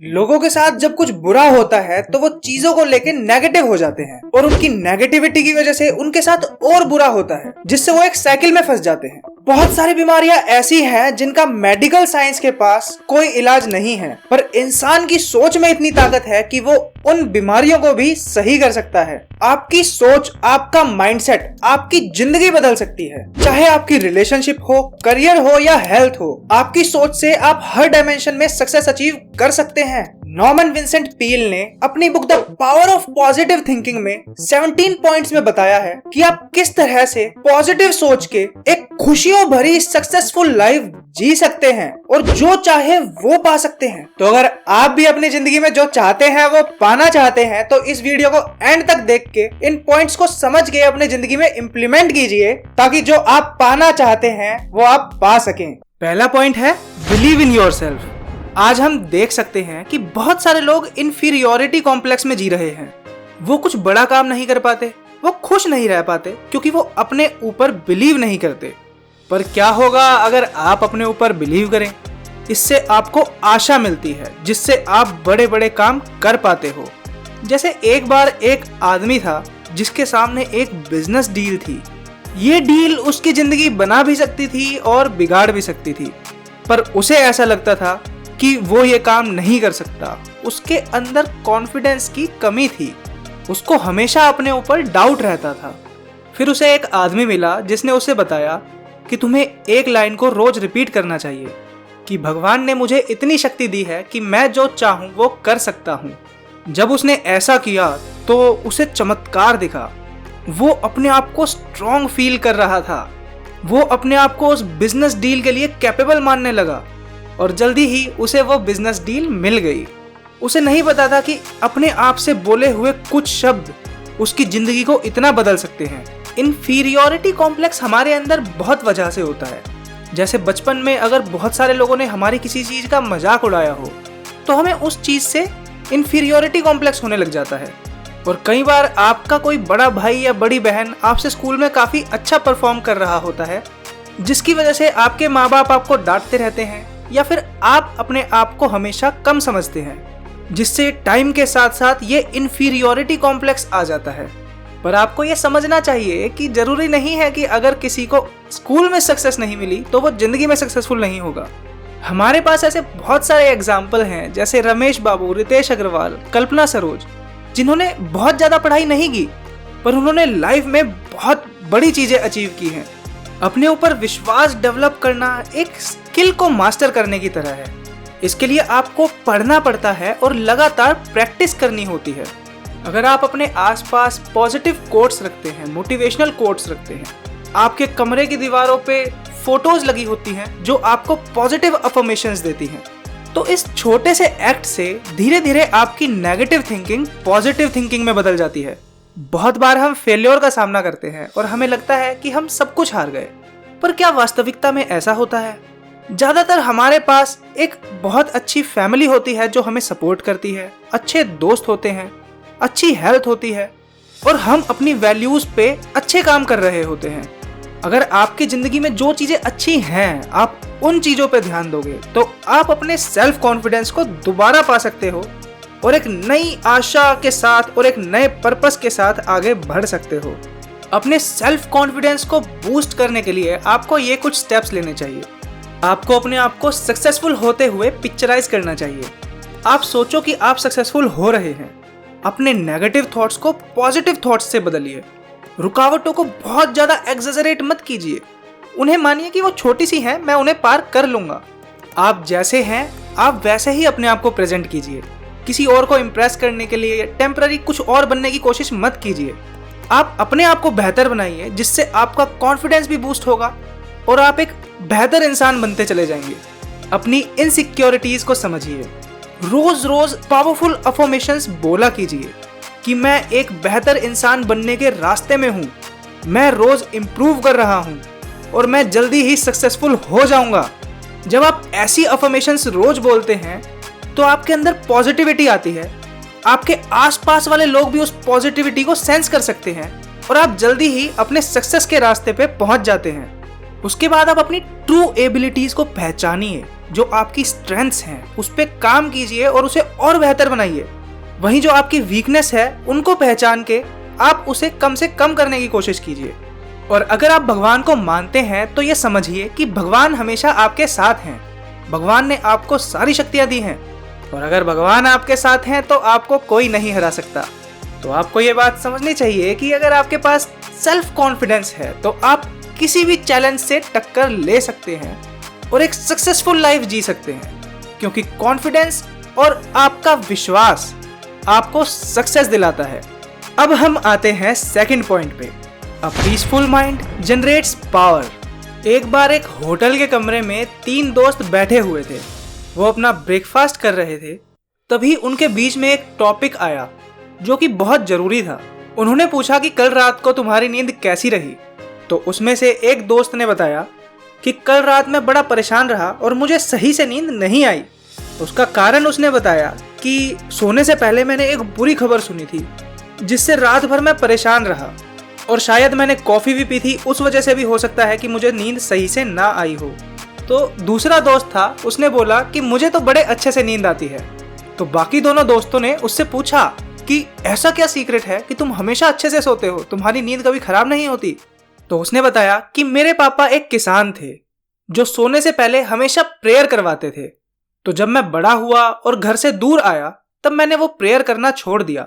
लोगों के साथ जब कुछ बुरा होता है तो वो चीजों को लेके नेगेटिव हो जाते हैं और उनकी नेगेटिविटी की वजह से उनके साथ और बुरा होता है, जिससे वो एक साइकिल में फंस जाते हैं। बहुत सारी बीमारियां ऐसी हैं जिनका मेडिकल साइंस के पास कोई इलाज नहीं है, पर इंसान की सोच में इतनी ताकत है कि वो उन बीमारियों को भी सही कर सकता है। आपकी सोच, आपका माइंडसेट आपकी जिंदगी बदल सकती है। चाहे आपकी रिलेशनशिप हो, करियर हो या हेल्थ हो, आपकी सोच से आप हर डायमेंशन में सक्सेस अचीव कर सकते हैं। नॉर्मन विंसेंट पील ने अपनी book the power of positive thinking में 17 पॉइंट्स में बताया है कि आप किस तरह से पॉजिटिव सोच के एक खुशियों भरी सक्सेसफुल लाइफ जी सकते हैं और जो चाहे वो पा सकते हैं। तो अगर आप भी अपनी जिंदगी में जो चाहते हैं वो पाना चाहते हैं तो इस वीडियो को एंड तक देख के इन पॉइंट्स को समझ के अपनी जिंदगी में इंप्लीमेंट कीजिए, ताकि जो आप पाना चाहते हैं वो आप पा सकें। पहला पॉइंट है बिलीव इन योरसेल्फ। आज हम देख सकते हैं कि बहुत सारे लोग इन्फीरियोरिटी कॉम्प्लेक्स में जी रहे हैं। वो कुछ बड़ा काम नहीं कर पाते, वो खुश नहीं रह पाते क्योंकि वो अपने ऊपर बिलीव नहीं करते। पर क्या होगा अगर आप अपने ऊपर बिलीव करें? इससे आपको आशा मिलती है, जिससे आप बड़े बड़े काम कर पाते हो। जैसे एक बार एक आदमी था जिसके सामने एक बिजनेस डील थी। ये डील उसकी जिंदगी बना भी सकती थी और बिगाड़ भी सकती थी, पर उसे ऐसा लगता था कि वो ये काम नहीं कर सकता। उसके अंदर कॉन्फिडेंस की कमी थी, उसको हमेशा अपने ऊपर डाउट रहता था। फिर उसे एक आदमी मिला जिसने उसे बताया कि तुम्हें एक लाइन को रोज रिपीट करना चाहिए कि भगवान ने मुझे इतनी शक्ति दी है कि मैं जो चाहूँ वो कर सकता हूँ। जब उसने ऐसा किया तो उसे चमत्कार दिखा। वो अपने आप को स्ट्रॉन्ग फील कर रहा था। वो अपने आप को उस बिजनेस डील के लिए कैपेबल मानने लगा और जल्दी ही उसे वो बिजनेस डील मिल गई। उसे नहीं पता था कि अपने आप से बोले हुए कुछ शब्द उसकी जिंदगी को इतना बदल सकते हैं। इन्फीरियोरिटी कॉम्प्लेक्स हमारे अंदर बहुत वजह से होता है। जैसे बचपन में अगर बहुत सारे लोगों ने हमारी किसी चीज का मजाक उड़ाया हो तो हमें उस चीज से इन्फीरियोरिटी कॉम्प्लेक्स होने लग जाता है। और कई बार आपका कोई बड़ा भाई या बड़ी बहन आपसे स्कूल में काफी अच्छा परफॉर्म कर रहा होता है, जिसकी वजह से आपके माँ बाप आपको डांटते रहते हैं या फिर आप अपने आप को हमेशा कम समझते हैं, जिससे टाइम के साथ साथ ये इन्फीरियोरिटी कॉम्प्लेक्स आ जाता है। पर आपको ये समझना चाहिए कि जरूरी नहीं है कि अगर किसी को स्कूल में सक्सेस नहीं मिली तो वो जिंदगी में सक्सेसफुल नहीं होगा। हमारे पास ऐसे बहुत सारे एग्जाम्पल हैं, जैसे रमेश बाबू, रितेश अग्रवाल, कल्पना सरोज, जिन्होंने बहुत ज्यादा पढ़ाई नहीं की पर उन्होंने लाइफ में बहुत बड़ी चीजें अचीव की हैं। अपने ऊपर विश्वास डेवलप करना एक स्किल को मास्टर करने की तरह है। इसके लिए आपको पढ़ना पड़ता है और लगातार प्रैक्टिस करनी होती है। अगर आप अपने आसपास पॉजिटिव कोट्स रखते हैं, मोटिवेशनल कोट्स रखते हैं, आपके कमरे की दीवारों पे फोटोज लगी होती हैं जो आपको पॉजिटिव अफर्मेशंस देती हैं, तो इस छोटे से एक्ट से धीरे धीरे आपकी नेगेटिव थिंकिंग पॉजिटिव थिंकिंग में बदल जाती है। बहुत बार हम फेल्योर का सामना करते हैं और हमें लगता है कि हम सब कुछ हार गए, पर क्या वास्तविकता में ऐसा होता है? ज्यादातर हमारे पास एक बहुत अच्छी फैमिली होती है जो हमें सपोर्ट करती है, अच्छे दोस्त होते हैं, अच्छी हेल्थ होती है और हम अपनी वैल्यूज पे अच्छे काम कर रहे होते हैं। अगर आपकी जिंदगी में जो चीजें अच्छी हैं, आप उन चीजों पे ध्यान दोगे तो आप अपने सेल्फ कॉन्फिडेंस को दोबारा पा सकते हो और एक नई आशा के साथ और एक नए पर्पस के साथ आगे बढ़ सकते हो। अपने सेल्फ कॉन्फिडेंस को बूस्ट करने के लिए आपको ये कुछ स्टेप्स लेने चाहिए। आपको अपने आप को सक्सेसफुल होते हुए पिक्चराइज करना चाहिए। आप सोचो कि आप सक्सेसफुल हो रहे हैं। अपने नेगेटिव थॉट्स को पॉजिटिव थॉट्स से बदलिए। रुकावटों को बहुत ज्यादा एग्जैजरेट मत कीजिए। उन्हें मानिए कि वो छोटी सी हैं, मैं उन्हें पार कर लूंगा। आप जैसे हैं आप वैसे ही अपने आप को प्रेजेंट कीजिए। किसी और को इम्प्रेस करने के लिए टेम्पररी कुछ और बनने की कोशिश मत कीजिए। आप अपने आप को बेहतर बनाइए, जिससे आपका कॉन्फिडेंस भी बूस्ट होगा और आप एक बेहतर इंसान बनते चले जाएंगे। अपनी इनसिक्योरिटीज को समझिए। रोज रोज पावरफुल अफर्मेशंस बोला कीजिए कि मैं एक बेहतर इंसान बनने के रास्ते में हूँ, मैं रोज इम्प्रूव कर रहा हूँ और मैं जल्दी ही सक्सेसफुल हो जाऊंगा। जब आप ऐसी अफर्मेशंस रोज बोलते हैं तो आपके अंदर पॉजिटिविटी आती है। आपके आसपास वाले लोग भी उस पॉजिटिविटी को सेंस कर सकते हैं और आप जल्दी ही अपने सक्सेस के रास्ते पे पहुंच जाते हैं। उसके बाद आप अपनी ट्रू एबिलिटीज को पहचानिए जो आपकी स्ट्रेंथ्स हैं उस पर काम कीजिए और उसे और बेहतर बनाइए। वहीं जो आपकी वीकनेस है उनको पहचान के आप उसे कम से कम करने की कोशिश कीजिए। और अगर आप भगवान को मानते हैं तो ये समझिए कि भगवान हमेशा आपके साथ हैं। भगवान ने आपको सारी शक्तियां दी हैं और अगर भगवान आपके साथ हैं तो आपको कोई नहीं हरा सकता। तो आपको ये बात समझनी चाहिए कि अगर आपके पास सेल्फ कॉन्फिडेंस है तो आप किसी भी चैलेंज से टक्कर ले सकते हैं और एक सक्सेसफुल लाइफ जी सकते हैं, क्योंकि कॉन्फिडेंस और आपका विश्वास आपको सक्सेस दिलाता है। अब हम आते हैं सेकंड पॉइंट पे। A peaceful mind generates power. एक बार एक होटल के कमरे में 3 दोस्त बैठे हुए थे। वो अपना ब्रेकफास्ट कर रहे थे। तभी उनके बीच में एक टॉपिक आया जो कि बहुत जरूरी था। उन्होंने पूछा कि कल रात को तुम्हारी नींद कैसी रही। तो उसमें से एक दोस्त ने बताया कि कल रात मैं बड़ा परेशान रहा और मुझे सही से नींद नहीं आई। उसका कारण उसने बताया कि सोने से पहले मैंने एक बुरी खबर सुनी थी जिससे रात भर मैं परेशान रहा और शायद मैंने कॉफ़ी भी पी थी, उस वजह से भी हो सकता है कि मुझे नींद सही से ना आई हो। तो दूसरा दोस्त था, उसने बोला कि मुझे तो बड़े अच्छे से नींद आती है। तो बाकी दोनों दोस्तों ने उससे पूछा कि ऐसा क्या सीक्रेट है कि तुम हमेशा अच्छे से सोते हो, तुम्हारी नींद कभी खराब नहीं होती। तो उसने बताया कि मेरे पापा एक किसान थे जो सोने से पहले हमेशा प्रेयर करवाते थे। तो जब मैं बड़ा हुआ और घर से दूर आया तब मैंने वो प्रेयर करना छोड़ दिया।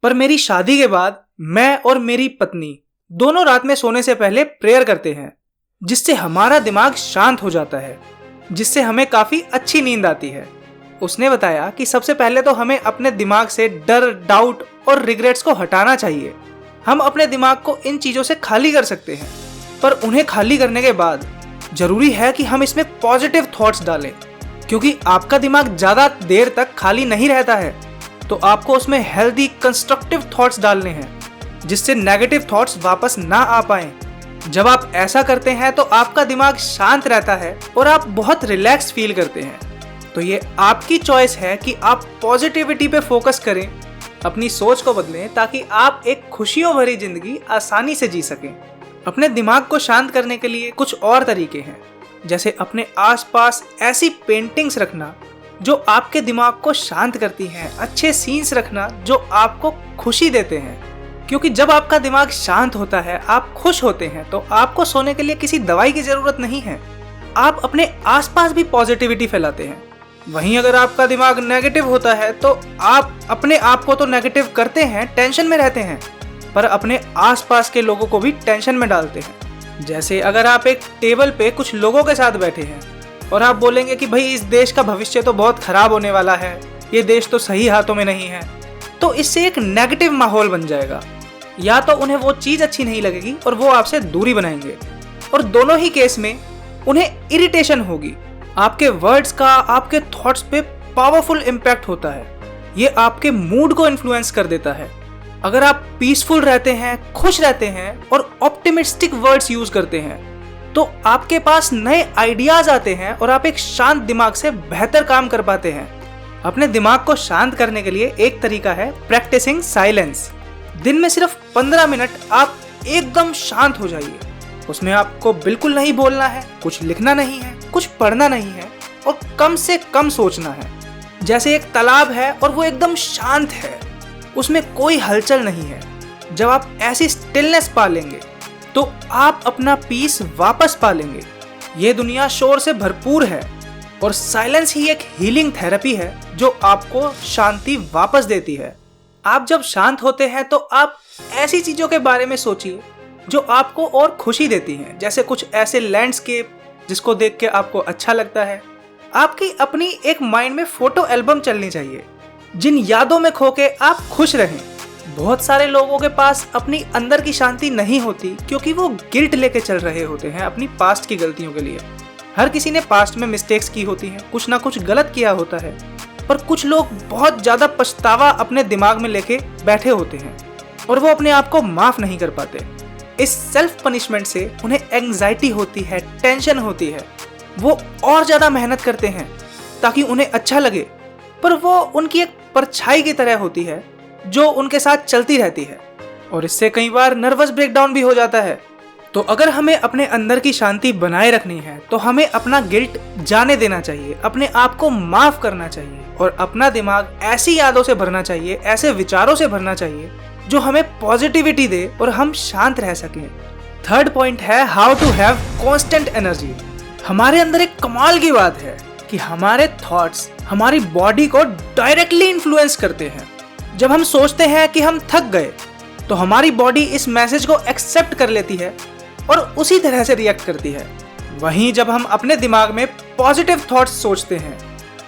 पर मेरी शादी के बाद मैं और मेरी पत्नी दोनों रात में सोने से पहले प्रेयर करते हैं, जिससे हमारा दिमाग शांत हो जाता है, जिससे हमें काफी अच्छी नींद आती है। उसने बताया कि सबसे पहले तो हमें अपने दिमाग से डर, डाउट और रिग्रेट्स को हटाना चाहिए। हम अपने दिमाग को इन चीजों से खाली कर सकते हैं, पर उन्हें खाली करने के बाद जरूरी है कि हम इसमें पॉजिटिव थॉट्स डालें, क्योंकि आपका दिमाग ज्यादा देर तक खाली नहीं रहता है। तो आपको उसमें हेल्दी कंस्ट्रक्टिव थॉट्स डालने हैं, जिससे नेगेटिव थॉट्स वापस ना आ पाएं। जब आप ऐसा करते हैं तो आपका दिमाग शांत रहता है और आप बहुत रिलैक्स फील करते हैं। तो ये आपकी चॉइस है कि आप पॉजिटिविटी पे फोकस करें, अपनी सोच को बदलें ताकि आप एक खुशियों भरी जिंदगी आसानी से जी सकें। अपने दिमाग को शांत करने के लिए कुछ और तरीके हैं, जैसे अपने आसपास ऐसी पेंटिंग्स रखना जो आपके दिमाग को शांत करती हैं, अच्छे सीन्स रखना जो आपको खुशी देते हैं, क्योंकि जब आपका दिमाग शांत होता है, आप खुश होते हैं, तो आपको सोने के लिए किसी दवाई की जरूरत नहीं है। आप अपने आसपास भी पॉजिटिविटी फैलाते हैं। वहीं अगर आपका दिमाग नेगेटिव होता है तो आप अपने आप को तो नेगेटिव करते हैं, टेंशन में रहते हैं, पर अपने आसपास के लोगों को भी टेंशन में डालते हैं। जैसे अगर आप एक टेबल पे कुछ लोगों के साथ बैठे हैं और आप बोलेंगे कि भाई इस देश का भविष्य तो बहुत खराब होने वाला है, ये देश तो सही हाथों में नहीं है, तो इससे एक नेगेटिव माहौल बन जाएगा। या तो उन्हें वो चीज अच्छी नहीं लगेगी और वो आपसे दूरी बनाएंगे, और दोनों ही केस में उन्हें इरिटेशन होगी। आपके वर्ड्स का आपके थॉट्स पे पावरफुल इम्पैक्ट होता है। ये आपके मूड को इन्फ्लुएंस कर देता है। अगर आप पीसफुल रहते हैं, खुश रहते हैं और ऑप्टिमिस्टिक वर्ड्स यूज करते हैं तो आपके पास नए आइडियाज आते हैं और आप एक शांत दिमाग से बेहतर काम कर पाते हैं। अपने दिमाग को शांत करने के लिए एक तरीका है प्रैक्टिसिंग साइलेंस। दिन में सिर्फ 15 मिनट आप एकदम शांत हो जाइए। उसमें आपको बिल्कुल नहीं बोलना है, कुछ लिखना नहीं है, कुछ पढ़ना नहीं है और कम से कम सोचना है। जैसे एक तालाब है और वो एकदम शांत है, उसमें कोई हलचल नहीं है। जब आप ऐसी स्टिलनेस पा लेंगे तो आप अपना पीस वापस पा लेंगे। ये दुनिया शोर से भरपूर है और साइलेंस ही एक हीलिंग थेरेपी है जो आपको शांति वापस देती है। आप जब शांत होते हैं तो आप ऐसी चीजों के बारे में सोचिए जो आपको और खुशी देती हैं, जैसे कुछ ऐसे लैंडस्केप जिसको देख के आपको अच्छा लगता है। आपकी अपनी एक माइंड में फोटो एल्बम चलनी चाहिए जिन यादों में खो के आप खुश रहें। बहुत सारे लोगों के पास अपनी अंदर की शांति नहीं होती क्योंकि वो गिल्ट लेके चल रहे होते हैं अपनी पास्ट की गलतियों के लिए। हर किसी ने पास्ट में मिस्टेक्स की होती हैं, कुछ ना कुछ गलत किया होता है, पर कुछ लोग बहुत ज्यादा पछतावा अपने दिमाग में लेके बैठे होते हैं और वो अपने आप को माफ नहीं कर पाते। इस सेल्फ पनिशमेंट से उन्हें एंजाइटी होती है, टेंशन होती है। वो और ज्यादा मेहनत करते हैं ताकि उन्हें अच्छा लगे, पर वो उनकी एक परछाई की तरह होती है जो उनके साथ चलती रहती है और इससे कई बार नर्वस ब्रेकडाउन भी हो जाता है। तो अगर हमें अपने अंदर की शांति बनाए रखनी है तो हमें अपना गिल्ट जाने देना चाहिए, अपने आप को माफ करना चाहिए और अपना दिमाग ऐसी यादों से भरना चाहिए, ऐसे विचारों से भरना चाहिए जो हमें पॉजिटिविटी दे और हम शांत रह सकें। थर्ड पॉइंट है how to have constant energy. हमारे अंदर एक कमाल की बात है कि हमारे थॉट्स हमारी बॉडी को डायरेक्टली इन्फ्लुएंस करते हैं। जब हम सोचते हैं कि हम थक गए तो हमारी बॉडी इस मैसेज को एक्सेप्ट कर लेती है और उसी तरह से रिएक्ट करती है। वहीं जब हम अपने दिमाग में पॉजिटिव थॉट्स सोचते हैं,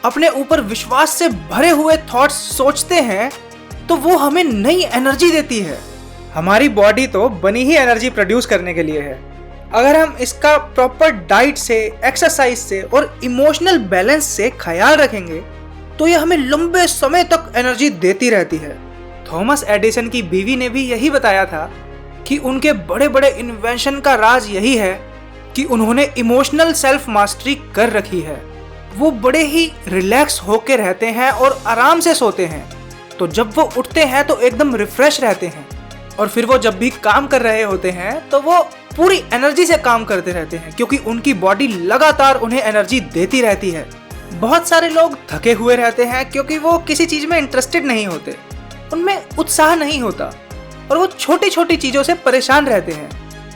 अपने ऊपर विश्वास से भरे हुए थॉट्स सोचते हैं, तो वो हमें नई एनर्जी देती है। हमारी बॉडी तो बनी ही एनर्जी प्रोड्यूस करने के लिए है। अगर हम इसका प्रॉपर डाइट से, एक्सरसाइज से और इमोशनल बैलेंस से ख्याल रखेंगे तो ये हमें लंबे समय तक एनर्जी देती रहती है। थॉमस एडिसन की बीवी ने भी यही बताया था कि उनके बड़े बड़े इन्वेंशन का राज यही है कि उन्होंने इमोशनल सेल्फ मास्टरी कर रखी है। वो बड़े ही रिलैक्स होके रहते हैं और आराम से सोते हैं, तो जब वो उठते हैं तो एकदम रिफ्रेश रहते हैं और फिर वो जब भी काम कर रहे होते हैं तो वो पूरी एनर्जी से काम करते रहते हैं क्योंकि उनकी बॉडी लगातार उन्हें एनर्जी देती रहती है। बहुत सारे लोग थके हुए रहते हैं क्योंकि वो किसी चीज में इंटरेस्टेड नहीं होते, उनमें उत्साह नहीं होता और वो छोटी छोटी चीजों से परेशान रहते हैं।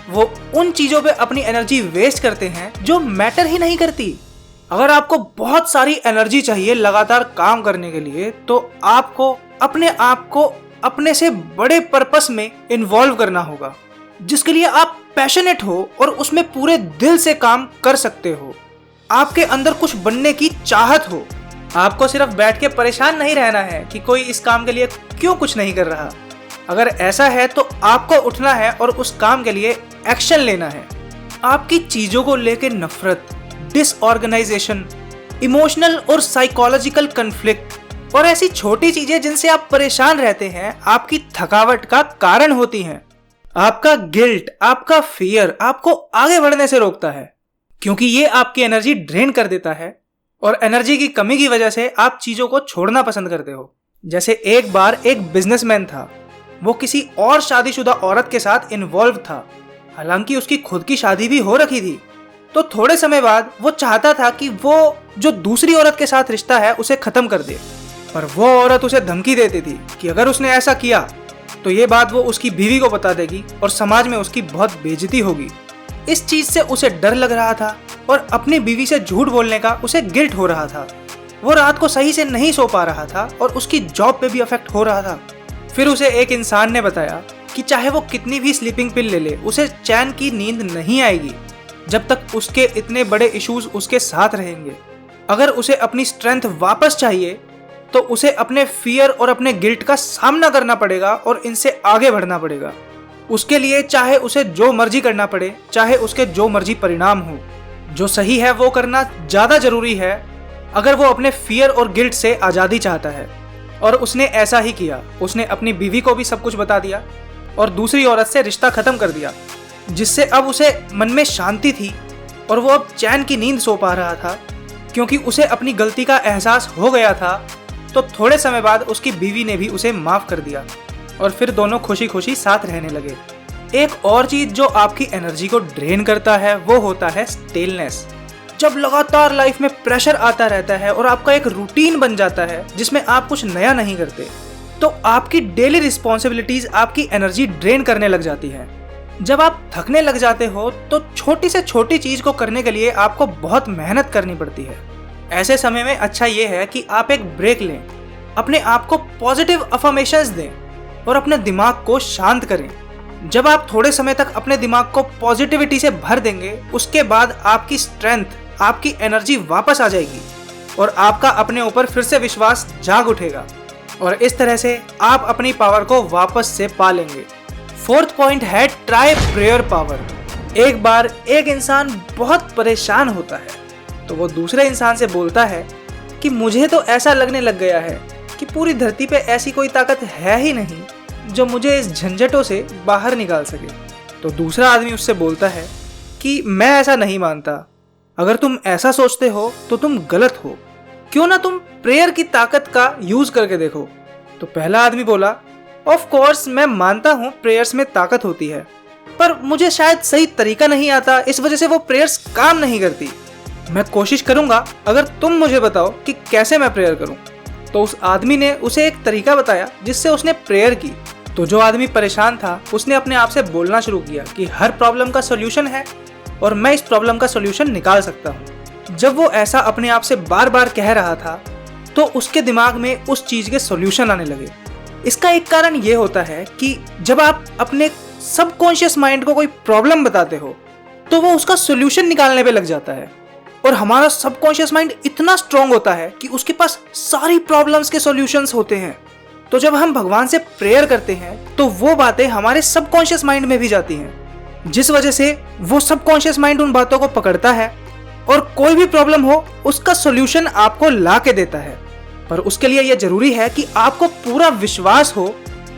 वो उन चीजों पे अपनी एनर्जी वेस्ट करते हैं जो मैटर ही नहीं करती। अगर आपको बहुत सारी एनर्जी चाहिए लगातार काम करने के लिए तो आपको अपने आप को अपने से बड़े पर्पस में इन्वॉल्व करना होगा जिसके लिए आप पैशनेट हो और उसमें पूरे दिल से काम कर सकते हो। आपके अंदर कुछ बनने की चाहत हो। आपको सिर्फ बैठ के परेशान नहीं रहना है कि कोई इस काम के लिए क्यों कुछ नहीं कर रहा। अगर ऐसा है तो आपको उठना है और उस काम के लिए एक्शन लेना है। आपकी चीजों को लेकर नफरत, डिसऑर्गेनाइजेशन, इमोशनल और साइकोलॉजिकल कन्फ्लिक्ट और ऐसी छोटी चीजें जिनसे आप परेशान रहते हैं आपकी थकावट का कारण होती हैं। आपका गिल्ट, आपका फियर आपको आगे बढ़ने से रोकता है क्योंकि ये आपकी एनर्जी ड्रेन कर देता है और एनर्जी की कमी की वजह से आप चीजों को छोड़ना पसंद करते हो। जैसे एक बार एक बिजनेसमैन था, वो किसी और शादीशुदा औरत के साथ इन्वॉल्व था। हालांकि उसकी खुद की शादी भी हो रखी थी। तो थोड़े समय बाद वो चाहता था कि वो जो दूसरी औरत के साथ रिश्ता है उसे खत्म कर दे, पर वो औरत उसे धमकी देती थी कि अगर उसने ऐसा किया तो ये बात वो उसकी बीवी को बता देगी और समाज में उसकी बहुत बेइज्जती होगी। इस चीज से उसे डर लग रहा था और अपनी बीवी से झूठ बोलने का उसे गिल्ट हो रहा था। वो रात को सही से नहीं सो पा रहा था और उसकी जॉब पे भी अफेक्ट हो रहा था। फिर उसे एक इंसान ने बताया कि चाहे वो कितनी भी स्लीपिंग पिल ले ले, उसे चैन की नींद नहीं आएगी जब तक उसके इतने बड़े इश्यूज उसके साथ रहेंगे। अगर उसे अपनी स्ट्रेंथ वापस चाहिए तो उसे अपने फियर और अपने गिल्ट का सामना करना पड़ेगा और इनसे आगे बढ़ना पड़ेगा। उसके लिए चाहे उसे जो मर्जी करना पड़े, चाहे उसके जो मर्जी परिणाम हो, जो सही है वो करना ज्यादा जरूरी है अगर वो अपने फियर और गिल्ट से आजादी चाहता है। और उसने ऐसा ही किया। उसने अपनी बीवी को भी सब कुछ बता दिया और दूसरी औरत से रिश्ता खत्म कर दिया, जिससे अब उसे मन में शांति थी और वो अब चैन की नींद सो पा रहा था क्योंकि उसे अपनी गलती का एहसास हो गया था। तो थोड़े समय बाद उसकी बीवी ने भी उसे माफ कर दिया और फिर दोनों खुशी खुशी साथ रहने लगे। एक और चीज जो आपकी एनर्जी को ड्रेन करता है वो होता है स्टिलनेस। जब लगातार लाइफ में प्रेशर आता रहता है और आपका एक रूटीन बन जाता है जिसमें आप कुछ नया नहीं करते, तो आपकी डेली रिस्पॉन्सिबिलिटीज आपकी एनर्जी ड्रेन करने लग जाती है। जब आप थकने लग जाते हो तो छोटी से छोटी चीज को करने के लिए आपको बहुत मेहनत करनी पड़ती है। ऐसे समय में अच्छा ये है कि आप एक ब्रेक लें, अपने आप को पॉजिटिव अफर्मेशंस दें और अपने दिमाग को शांत करें। जब आप थोड़े समय तक अपने दिमाग को पॉजिटिविटी से भर देंगे, उसके बाद आपकी स्ट्रेंथ, आपकी एनर्जी वापस आ जाएगी और आपका अपने ऊपर फिर से विश्वास जाग उठेगा और इस तरह से आप अपनी पावर को वापस से पा लेंगे। फोर्थ पॉइंट है ट्राई प्रेयर पावर। एक बार एक इंसान बहुत परेशान होता है तो वो दूसरे इंसान से बोलता है कि मुझे तो ऐसा लगने लग गया है कि पूरी धरती पे ऐसी कोई ताकत है ही नहीं जो मुझे इस झंझटों से बाहर निकाल सके। तो दूसरा आदमी उससे बोलता है कि मैं ऐसा नहीं मानता, अगर तुम ऐसा सोचते हो तो तुम गलत हो, क्यों ना तुम प्रेयर की ताकत का यूज करके देखो। तो पहला आदमी बोला, ऑफ कोर्स मैं मानता हूँ प्रेयर्स में ताकत होती है, पर मुझे शायद सही तरीका नहीं आता, इस वजह से वो प्रेयर्स काम नहीं करती। मैं कोशिश करूंगा, अगर तुम मुझे बताओ कि कैसे मैं प्रेयर करूं। तो उस आदमी ने उसे एक तरीका बताया जिससे उसने प्रेयर की। तो जो आदमी परेशान था उसने अपने आप से बोलना शुरू किया कि हर प्रॉब्लम का सोल्यूशन है और मैं इस प्रॉब्लम का सोल्यूशन निकाल सकता हूँ। जब वो ऐसा अपने आप से बार बार कह रहा था तो उसके दिमाग में उस चीज के सोल्यूशन आने लगे। इसका एक कारण ये होता है कि जब आप अपने सबकॉन्शियस माइंड को कोई प्रॉब्लम बताते हो तो वो उसका सोल्यूशन निकालने पे लग जाता है। और हमारा सबकॉन्शियस माइंड इतना स्ट्रांग होता है कि उसके पास सारी प्रॉब्लम्स के सॉल्यूशंस होते हैं। तो जब हम भगवान से प्रेयर करते हैं तो वो बातें हमारे सबकॉन्शियस माइंड में भी जाती हैं, जिस वजह से वो सबकॉन्शियस माइंड उन बातों को पकड़ता है और कोई भी प्रॉब्लम हो उसका सॉल्यूशन आपको ला के देता है। पर उसके लिए यह जरूरी है कि आपको पूरा विश्वास हो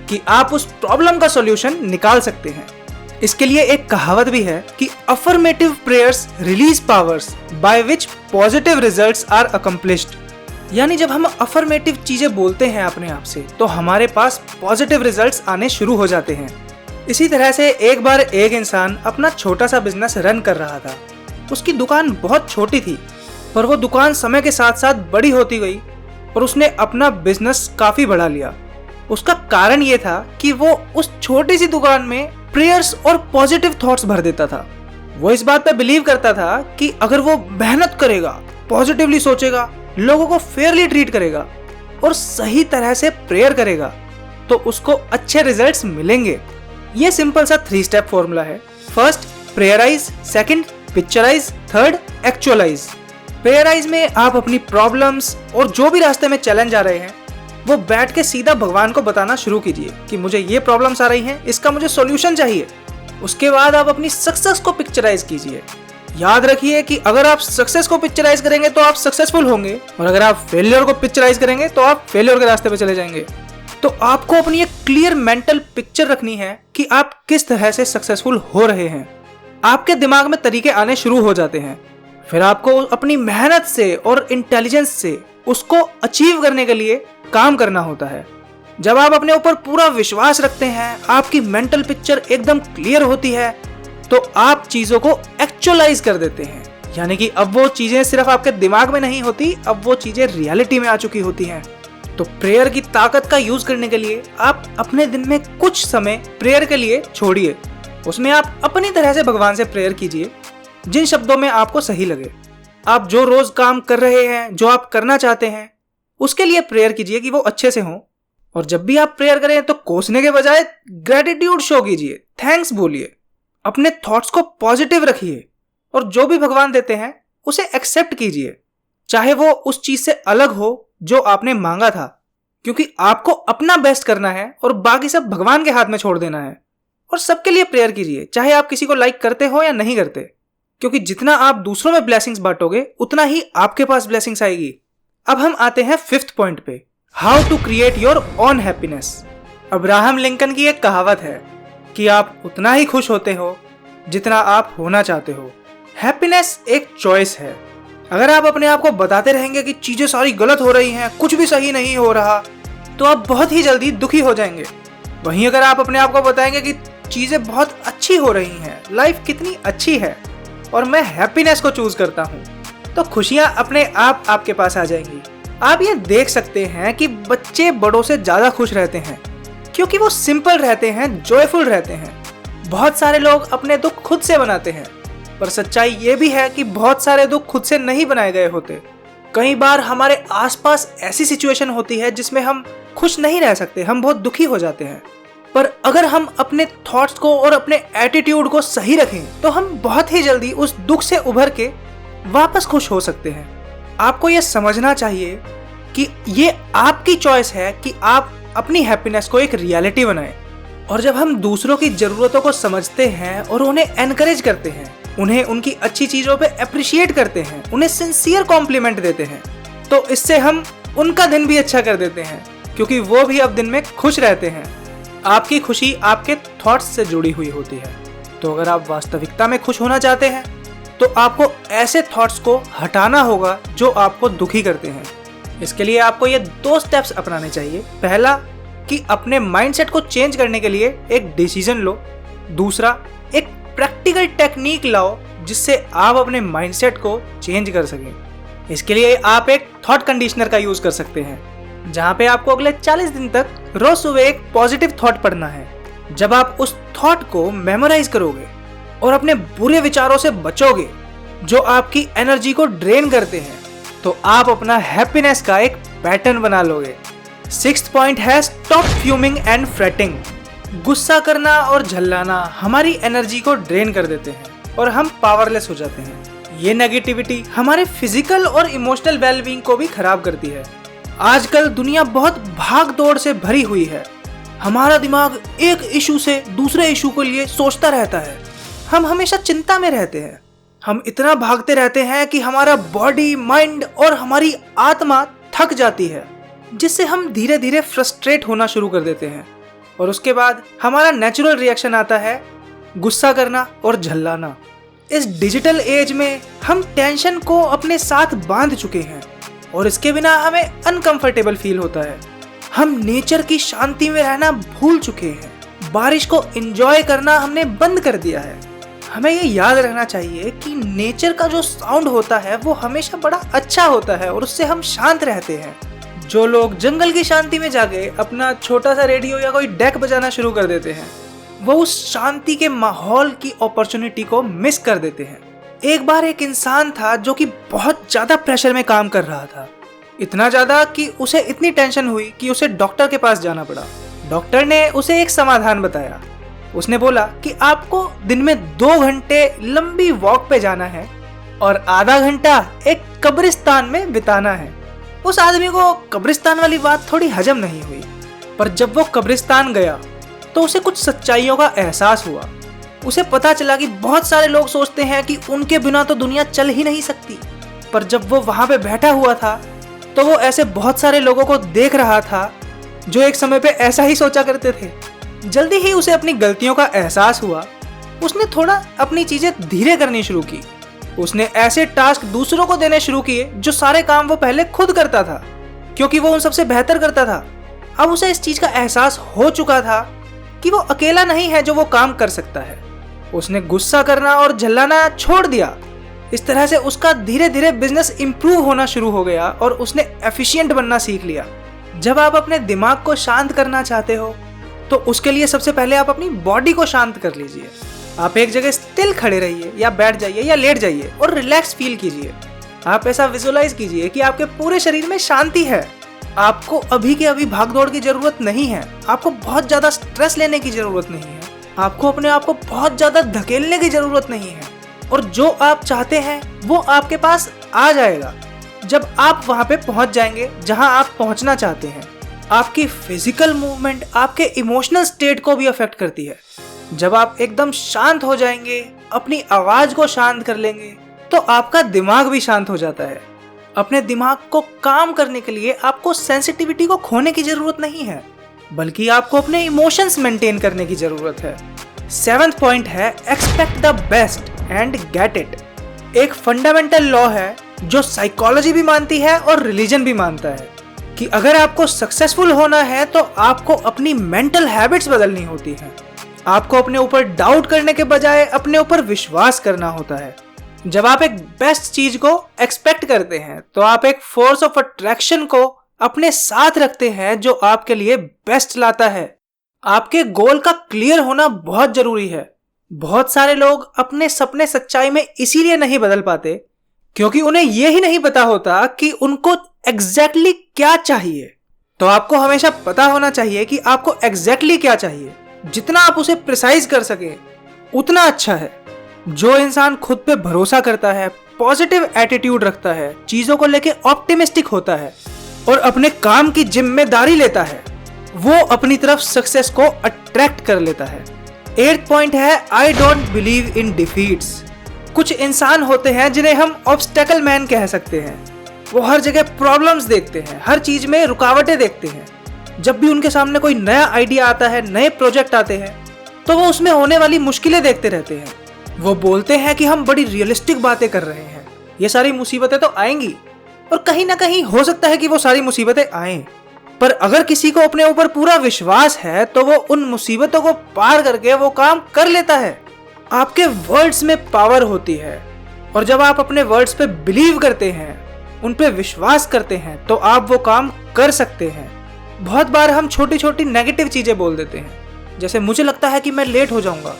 कि आप उस प्रॉब्लम का सॉल्यूशन निकाल सकते हैं। इसके लिए एक कहावत भी है कि affirmative prayers release powers by which positive results are accomplished. यानी जब हम अफर्मेटिव चीजें बोलते हैं अपने आप से तो हमारे पास पॉजिटिव रिजल्ट्स आने शुरू हो जाते हैं। इसी तरह से एक बार एक इंसान अपना छोटा सा बिजनेस रन कर रहा था। उसकी दुकान बहुत छोटी थी, पर वो दुकान समय के साथ साथ बड़ी होती गई और उसने अपना बिजनेस काफी बढ़ा लिया। उसका कारण ये था कि वो उस छोटी सी दुकान में प्रेयर्स और पॉजिटिव थॉट्स भर देता था। वो इस बात पे बिलीव करता था कि अगर वो मेहनत करेगा, पॉजिटिवली सोचेगा, लोगों को फेयरली ट्रीट करेगा और सही तरह से प्रेयर करेगा तो उसको अच्छे रिजल्ट्स मिलेंगे। ये सिंपल सा 3 स्टेप फॉर्मूला है। First prayerize, second picturize, third actualize. Prayerize में आप अपनी प्रॉब्लम्स और जो भी रास्ते में चैलेंज आ रहे हैं वो बैठ के सीधा भगवान को बताना शुरू कीजिए कि मुझे ये प्रॉब्लम्स आ रही हैं, इसका मुझे सॉल्यूशन चाहिए। उसके बाद आप अपनी सक्सेस को पिक्चराइज कीजिए। याद रखिए कि अगर आप सक्सेस को पिक्चराइज करेंगे तो आप सक्सेसफुल होंगे और अगर आप फेलियर को पिक्चराइज करेंगे तो आप फेलियर के रास्ते पे चले जाएंगे। तो आपको अपनी एक क्लियर मेंटल पिक्चर रखनी है कि आप किस तरह से सक्सेसफुल हो रहे हैं। आपके दिमाग में तरीके आने शुरू हो जाते हैं। फिर आपको अपनी मेहनत से और इंटेलिजेंस से उसको अचीव करने के लिए काम करना होता है। जब आप अपने ऊपर पूरा विश्वास रखते हैं, आपकी मेंटल पिक्चर एकदम क्लियर होती है, तो आप चीजों को एक्चुअलाइज कर देते हैं। यानी कि अब वो चीजें सिर्फ आपके दिमाग में नहीं होती, अब वो चीजें रियलिटी में आ चुकी होती हैं। तो प्रेयर की ताकत का यूज करने के लिए आप अपने दिन में कुछ समय प्रेयर के लिए छोड़िए। उसमें आप अपनी तरह से भगवान से प्रेयर कीजिए, जिन शब्दों में आपको सही लगे। आप जो रोज काम कर रहे हैं, जो आप करना चाहते हैं, उसके लिए प्रेयर कीजिए कि वो अच्छे से हों। और जब भी आप प्रेयर करें तो कोसने के बजाय ग्रेटिट्यूड शो कीजिए, थैंक्स बोलिए। अपने थॉट्स को पॉजिटिव रखिए और जो भी भगवान देते हैं उसे एक्सेप्ट कीजिए, चाहे वो उस चीज से अलग हो जो आपने मांगा था, क्योंकि आपको अपना बेस्ट करना है और बाकी सब भगवान के हाथ में छोड़ देना है। और सबके लिए प्रेयर कीजिए, चाहे आप किसी को लाइक करते हो या नहीं करते, क्योंकि जितना आप दूसरों में ब्लेसिंग्स बांटोगे उतना ही आपके पास ब्लेसिंग्स आएगी। अब हम आते हैं 5th पॉइंट पे, how to create your own happiness. Abraham Lincoln की एक कहावत है कि आप उतना ही खुश होते हो जितना आप होना चाहते हो। हैप्पीनेस एक चॉइस है। अगर आप अपने आप को बताते रहेंगे कि चीजें सारी गलत हो रही हैं, कुछ भी सही नहीं हो रहा, तो आप बहुत ही जल्दी दुखी हो जाएंगे। वहीं अगर आप अपने आप को बताएंगे कि चीजें बहुत अच्छी हो रही हैं, लाइफ कितनी अच्छी है और मैं हैप्पीनेस को चूज करता हूँ, तो खुशियां अपने आप आपके पास आ जाएंगी। आप ये देख सकते हैं कि बच्चे बड़ों से ज्यादा खुश रहते हैं क्योंकि वो सिंपल रहते हैं, जॉयफुल रहते हैं। बहुत सारे लोग अपने दुख खुद से बनाते हैं, पर सच्चाई ये भी है कि बहुत सारे दुख खुद से नहीं बनाए गए होते। कई बार हमारे आसपास ऐसी सिचुएशन होती है जिसमें हम खुश नहीं रह सकते, हम बहुत दुखी हो जाते हैं। पर अगर हम अपने थॉट्स को और अपने एटीट्यूड को सही रखें तो हम बहुत ही जल्दी उस दुख से उभर के वापस खुश हो सकते हैं। आपको ये समझना चाहिए कि ये आपकी चॉइस है कि आप अपनी हैप्पीनेस को एक रियलिटी बनाएं। और जब हम दूसरों की जरूरतों को समझते हैं और उन्हें एनकरेज करते हैं, उन्हें उनकी अच्छी चीजों पे अप्रिशिएट करते हैं, उन्हें सिंसियर कॉम्प्लीमेंट देते हैं, तो इससे हम उनका दिन भी अच्छा कर देते हैं, क्योंकि वो भी अब दिन में खुश रहते हैं। आपकी खुशी आपके थॉट्स से जुड़ी हुई होती है। तो अगर आप वास्तविकता में खुश होना चाहते हैं तो आपको ऐसे थॉट्स को हटाना होगा जो आपको दुखी करते हैं। इसके लिए आपको ये 2 स्टेप्स अपनाने चाहिए। पहला कि अपने माइंडसेट को चेंज करने के लिए एक डिसीजन लो। दूसरा एक प्रैक्टिकल टेक्निक लाओ जिससे आप अपने माइंडसेट को चेंज कर सकें। इसके लिए आप एक थॉट कंडीशनर का यूज कर सकते हैं, जहां पे आपको अगले 40 दिन तक रोज सुबह एक पॉजिटिव थॉट पढ़ना है। जब आप उस थॉट को मेमोराइज करोगे और अपने बुरे विचारों से बचोगे जो आपकी एनर्जी को ड्रेन करते हैं, तो आप अपना हैप्पीनेस का एक पैटर्न बना लोगे। 6th पॉइंट है स्टॉप फ्यूमिंग एंड फ्रेटिंग। गुस्सा करना और झल्लाना हमारी एनर्जी को ड्रेन कर देते हैं और हम पावरलेस हो जाते हैं। ये नेगेटिविटी हमारे फिजिकल और इमोशनल वेलबींग को भी खराब करती है। आजकल दुनिया बहुत भाग दौड़ से भरी हुई है। हमारा दिमाग एक इशू से दूसरे इशू के लिए सोचता रहता है। हम हमेशा चिंता में रहते हैं। हम इतना भागते रहते हैं कि हमारा बॉडी, माइंड और हमारी आत्मा थक जाती है, जिससे हम धीरे धीरे फ्रस्ट्रेट होना शुरू कर देते हैं। और उसके बाद हमारा नेचुरल रिएक्शन आता है गुस्सा करना और झल्लाना। इस डिजिटल एज में हम टेंशन को अपने साथ बांध चुके हैं और इसके बिना हमें अनकंफर्टेबल फील होता है। हम नेचर की शांति में रहना भूल चुके हैं। बारिश को एंजॉय करना हमने बंद कर दिया है। हमें ये याद रखना चाहिए कि नेचर का जो साउंड होता है वो हमेशा बड़ा अच्छा होता है और उससे हम शांत रहते हैं। जो लोग जंगल की शांति में जाके अपना छोटा सा रेडियो या कोई डेक बजाना शुरू कर देते हैं, वो उस शांति के माहौल की अपॉर्चुनिटी को मिस कर देते हैं। एक बार एक इंसान था जो कि बहुत ज्यादा प्रेशर में काम कर रहा था, इतना ज्यादा कि उसे इतनी टेंशन हुई कि उसे डॉक्टर के पास जाना पड़ा। डॉक्टर ने उसे एक समाधान बताया। उसने बोला कि आपको दिन में 2 घंटे लंबी वॉक पे जाना है और आधा घंटा एक कब्रिस्तान में बिताना है। उस आदमी को कब्रिस्तान वाली बात थोड़ी हजम नहीं हुई, पर जब वो कब्रिस्तान गया तो उसे कुछ सच्चाइयों का एहसास हुआ। उसे पता चला कि बहुत सारे लोग सोचते हैं कि उनके बिना तो दुनिया चल ही नहीं सकती, पर जब वो वहां पे बैठा हुआ था तो वो ऐसे बहुत सारे लोगों को देख रहा था जो एक समय पे ऐसा ही सोचा करते थे। जल्दी ही उसे अपनी गलतियों का एहसास हुआ। उसने थोड़ा अपनी चीजें धीरे करनी शुरू की। उसने ऐसे टास्क दूसरों को देने शुरू किए जो सारे काम वो पहले खुद करता था, क्योंकि वो उन सबसे बेहतर करता था। अब उसे इस चीज का एहसास हो चुका था कि वो अकेला नहीं है जो वो काम कर सकता है। उसने गुस्सा करना और झल्लाना छोड़ दिया। इस तरह से उसका धीरे धीरे बिजनेस इंप्रूव होना शुरू हो गया और उसने एफिशिएंट बनना सीख लिया। जब आप अपने दिमाग को शांत करना चाहते हो तो उसके लिए सबसे पहले आप अपनी बॉडी को शांत कर लीजिए। आप एक जगह स्टिल खड़े रहिए या बैठ जाइए या लेट जाइए और रिलैक्स फील कीजिए। आप ऐसा विजुअलाइज कीजिए कि आपके पूरे शरीर में शांति है। आपको अभी के अभी भागदौड़ की जरूरत नहीं है। आपको बहुत ज्यादा स्ट्रेस लेने की जरूरत नहीं है। आपको अपने आप को बहुत ज्यादा धकेलने की जरूरत नहीं है। और जो आप चाहते हैं वो आपके पास आ जाएगा जब आप वहां पे पहुंच जाएंगे जहां आप पहुंचना चाहते हैं। आपकी फिजिकल मूवमेंट आपके इमोशनल स्टेट को भी अफेक्ट करती है। जब आप एकदम शांत हो जाएंगे, अपनी आवाज को शांत कर लेंगे, तो आपका दिमाग भी शांत हो जाता है। अपने दिमाग को काम करने के लिए आपको सेंसिटिविटी को खोने की जरूरत नहीं है, बल्कि आपको अपने इमोशंस मेंटेन करने की जरूरत है। 7th पॉइंट है expect the best and get it. एक फंडामेंटल लॉ है जो साइकोलॉजी भी मानती है और रिलीजन भी मानता है कि अगर आपको सक्सेसफुल होना है तो आपको अपनी मेंटल हैबिट्स बदलनी होती हैं। आपको अपने ऊपर डाउट करने के बजाय अपने ऊपर विश्वास करना होता है। जब आप एक बेस्ट चीज को एक्सपेक्ट करते हैं तो आप एक फोर्स ऑफ अट्रैक्शन को अपने साथ रखते हैं जो आपके लिए बेस्ट लाता है। आपके गोल का क्लियर होना बहुत जरूरी है। बहुत सारे लोग अपने सपने सच्चाई में इसीलिए नहीं बदल पाते क्योंकि उन्हें यह ही नहीं पता होता कि उनको एग्जैक्टली क्या चाहिए। तो आपको हमेशा पता होना चाहिए कि आपको एग्जैक्टली क्या चाहिए। जितना आप उसे प्रिसाइज कर सके उतना अच्छा है। जो इंसान खुद पे भरोसा करता है, पॉजिटिव एटीट्यूड रखता है, चीजों को लेके ऑप्टिमिस्टिक होता है और अपने काम की जिम्मेदारी लेता है, वो अपनी तरफ सक्सेस को अट्रैक्ट कर लेता है। 8th पॉइंट है I don't believe in defeats. कुछ इंसान होते हैं जिन्हें हम ऑब्स्टेकल मैन कह सकते हैं। वो हर जगह प्रॉब्लम्स देखते हैं, हर चीज में रुकावटें देखते हैं। जब भी उनके सामने कोई नया आइडिया आता है, नए प्रोजेक्ट आते हैं, तो वो उसमें होने वाली मुश्किलें देखते रहते हैं। वो बोलते हैं कि हम बड़ी रियलिस्टिक बातें कर रहे हैं, ये सारी मुसीबतें तो आएंगी, और कहीं ना कहीं हो सकता है कि वो सारी मुसीबतें आएं। पर अगर किसी को अपने ऊपर पूरा विश्वास है तो वो उन मुसीबतों को पार करके वो काम कर लेता है। आपके वर्ड्स में पावर होती है और जब आप अपने वर्ड्स पे बिलीव करते हैं, उन पे विश्वास करते हैं, तो आप वो काम कर सकते हैं। बहुत बार हम छोटी छोटी नेगेटिव चीजें बोल देते हैं, जैसे मुझे लगता है कि मैं लेट हो जाऊंगा,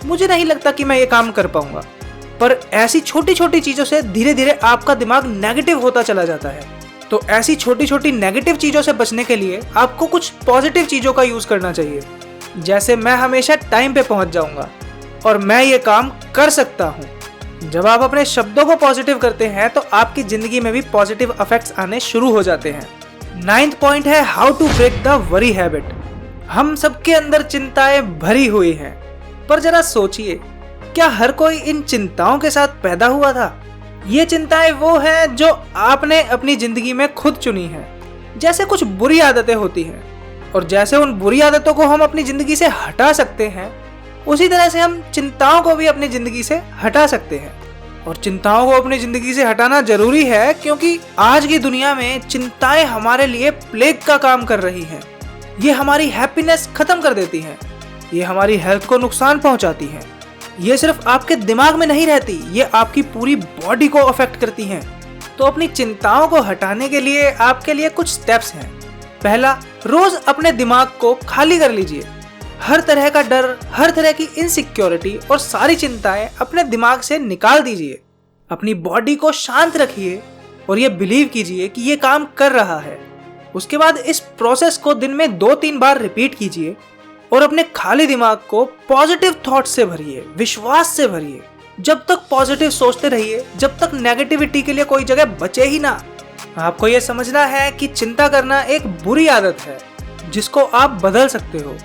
मुझे नहीं लगता कि मैं ये काम कर पाऊंगा। पर ऐसी छोटी छोटी चीजों से धीरे धीरे आपका दिमाग नेगेटिव होता चला जाता है। तो ऐसी छोटी छोटी नेगेटिव चीजों से बचने के लिए आपको कुछ पॉजिटिव चीजों का यूज करना चाहिए। जैसे मैं हमेशा टाइम पे पहुंच जाऊंगा और मैं ये काम कर सकता हूं। जब आप अपने शब्दों को पॉजिटिव करते हैं तो आपकी जिंदगी में भी पॉजिटिव इफेक्ट्स आने शुरू हो जाते हैं। 9th पॉइंट है how to break the worry habit. हम सबके अंदर चिंताएं भरी हुई हैं, पर जरा सोचिए, क्या हर कोई इन चिंताओं के साथ पैदा हुआ था? ये चिंताएं वो हैं जो आपने अपनी जिंदगी में खुद चुनी हैं। जैसे कुछ बुरी आदतें होती हैं और जैसे उन बुरी आदतों को हम अपनी जिंदगी से हटा सकते हैं, उसी तरह से हम चिंताओं को भी अपनी जिंदगी से हटा सकते हैं। और चिंताओं को अपनी जिंदगी से हटाना जरूरी है, क्योंकि आज की दुनिया में चिंताएं हमारे लिए प्लेग का काम कर रही हैं। ये हमारी हैप्पीनेस खत्म कर देती हैं, ये हमारी हेल्थ को नुकसान पहुंचाती हैं। ये सिर्फ आपके दिमाग में नहीं रहती, ये आपकी पूरी बॉडी को अफेक्ट करती हैं। तो अपनी चिंताओं को हटाने के लिए आपके लिए कुछ स्टेप्स हैं। पहला, रोज अपने दिमाग को खाली कर लीजिए। हर तरह का डर, हर तरह की इनसिक्योरिटी और सारी चिंताएं अपने दिमाग से निकाल दीजिए। अपनी बॉडी को शांत रखिए और ये बिलीव कीजिए कि ये काम कर रहा है। उसके बाद इस प्रोसेस को दिन में 2-3 बार रिपीट कीजिए और अपने खाली दिमाग को पॉजिटिव थॉट्स से भरिए, विश्वास से भरिए। जब तक पॉजिटिव सोचते रहिए, जब तक नेगेटिविटी के लिए कोई जगह बचे ही ना। आपको यह समझना है कि चिंता करना एक बुरी आदत है जिसको आप बदल सकते हो।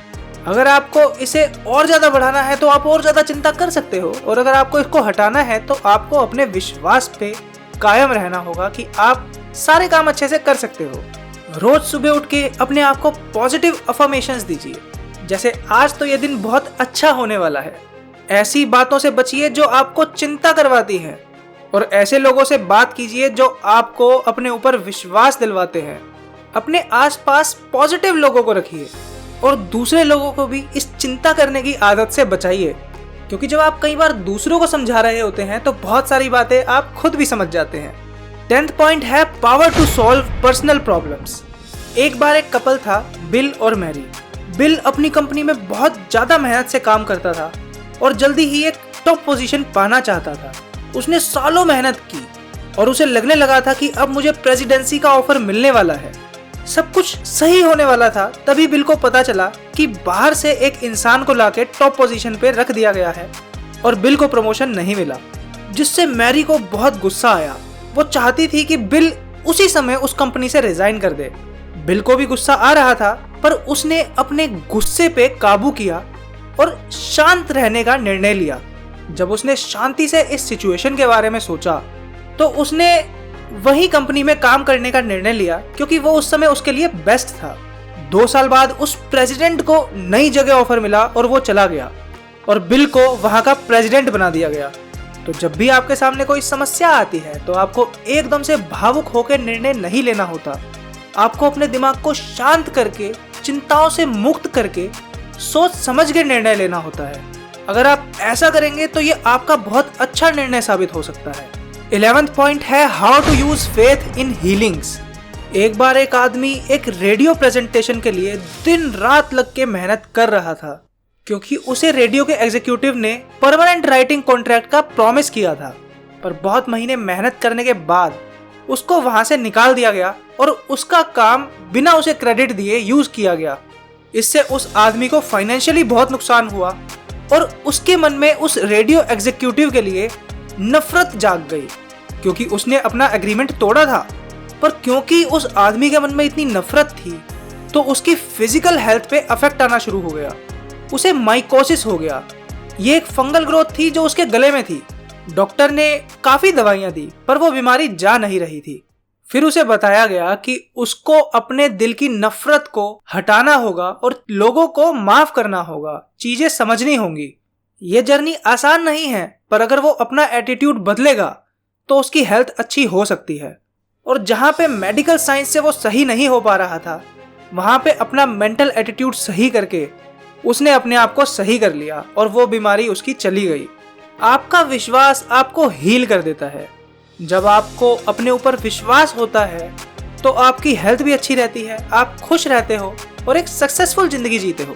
अगर आपको इसे और ज्यादा बढ़ाना है तो आप और ज्यादा चिंता कर सकते हो, और अगर आपको इसको हटाना है तो आपको अपने विश्वास पे कायम रहना होगा कि आप सारे काम अच्छे से कर सकते हो। रोज सुबह उठ के अपने आप को पॉजिटिव अफर्मेशंस दीजिए, जैसे आज तो ये दिन बहुत अच्छा होने वाला है। ऐसी बातों से बचिए जो आपको चिंता करवाती हैं, और ऐसे लोगों से बात कीजिए जो आपको अपने ऊपर विश्वास दिलवाते हैं। अपने आसपास पॉजिटिव लोगों को रखिए और दूसरे लोगों को भी इस चिंता करने की आदत से बचाइए, क्योंकि जब आप कई बार दूसरों को समझा रहे होते हैं तो बहुत सारी बातें आप खुद भी समझ जाते हैं। 10th पॉइंट है power to solve personal problems. एक बार एक कपल था, बिल और मैरी। बिल अपनी कंपनी में बहुत ज्यादा मेहनत से काम करता था और जल्दी ही एक टॉप पोजीशन पाना चाहता था। उसने सालों मेहनत की और उसे लगने लगा था कि अब मुझे प्रेसिडेंसी का ऑफर मिलने वाला है। सब कुछ सही होने वाला था, तभी बिल को पता चला कि बाहर से एक इंसान को लाके टॉप पोजीशन पे रख दिया गया है और बिल को प्रमोशन नहीं मिला, जिससे मैरी को बहुत गुस्सा आया। वो चाहती थी कि बिल उसी समय उस कंपनी से रिजाइन कर दे। बिल को भी गुस्सा आ रहा था, पर उसने अपने गुस्से पे काबू किया और शांत रहने का निर्णय लिया। जब उसने शांति से इस सिचुएशन के बारे में सोचा तो उसने वही कंपनी में काम करने का निर्णय लिया, क्योंकि वो उस समय उसके लिए बेस्ट था। 2 साल बाद उस प्रेसिडेंट को नई जगह ऑफर मिला और वो चला गया और बिल को वहां का प्रेसिडेंट बना दिया गया। तो जब भी आपके सामने कोई समस्या आती है तो आपको एकदम से भावुक होकर निर्णय नहीं लेना होता। आपको अपने दिमाग को शांत करके, चिंताओं से मुक्त करके, सोच समझ के निर्णय लेना होता है। अगर आप ऐसा करेंगे तो ये आपका बहुत अच्छा निर्णय साबित हो सकता है। 11th पॉइंट है how to use faith in healings. एक बार एक आदमी एक रेडियो प्रेजेंटेशन के लिए दिन रात लग के मेहनत कर रहा था, क्योंकि उसे रेडियो के एग्जीक्यूटिव ने परमानेंट राइटिंग कॉन्ट्रैक्ट का प्रॉमिस किया था। पर बहुत महीने मेहनत करने के बाद उसको वहां से निकाल दिया गया और उसका काम बिना उसे क्रेडिट दिए यूज किया गया। इससे उस आदमी को फाइनेंशियली बहुत नुकसान हुआ और उसके मन में उस रेडियो एग्जीक्यूटिव के लिए नफरत जाग गई, क्योंकि उसने अपना एग्रीमेंट तोड़ा था। पर क्योंकि उस आदमी के मन में इतनी नफरत थी तो उसकी फिजिकल हेल्थ पे अफेक्ट आना शुरू हो गया। उसे माइकोसिस हो गया। ये एक फंगल ग्रोथ थी जो उसके गले में थी। डॉक्टर ने काफी दवाइयां दी पर वो बीमारी जा नहीं रही थी। फिर उसे बताया गया कि उसको अपने दिल की नफरत को हटाना होगा और लोगों को माफ करना होगा, चीजें समझनी होंगी। ये जर्नी आसान नहीं है, पर अगर वो अपना एटीट्यूड बदलेगा तो उसकी हेल्थ अच्छी हो सकती है। और जहां पे मेडिकल साइंस से वो सही नहीं हो पा रहा था, वहां पे अपना मेंटल एटीट्यूड सही करके उसने अपने आप को सही कर लिया और वो बीमारी उसकी चली गई। आपका विश्वास आपको हील कर देता है। जब आपको अपने ऊपर विश्वास होता है तो आपकी हेल्थ भी अच्छी रहती है, आप खुश रहते हो और एक सक्सेसफुल जिंदगी जीते हो।